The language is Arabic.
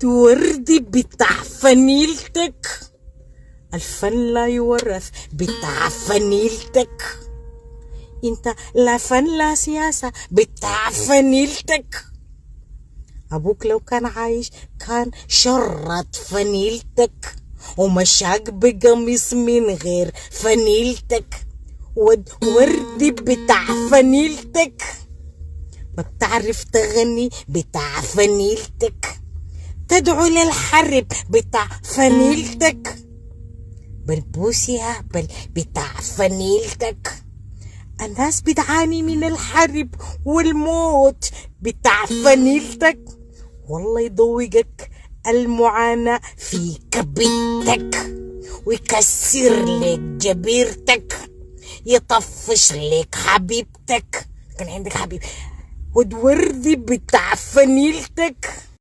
ود وردي بتاع فنيلتك، الفن لا يورث بتاع فنيلتك. انت لا فن لا سياسة بتاع فنيلتك. ابوك لو كان عايش كان شرط فنيلتك ومشاك بقميص من غير فنيلتك. ود وردي بتاع فنيلتك، ما بتعرف تغني بتاع فنيلتك، تدعو للحرب بتاع فنيلتك، بلبوس يا هبل بتاع فنيلتك. الناس بتعاني من الحرب والموت بتاع فنيلتك، والله يضوقك المعاناة في كبدتك ويكسر لك جبيرتك، يطفش لك حبيبتك. كان عندك حبيب ود وردي بتاع فنيلتك.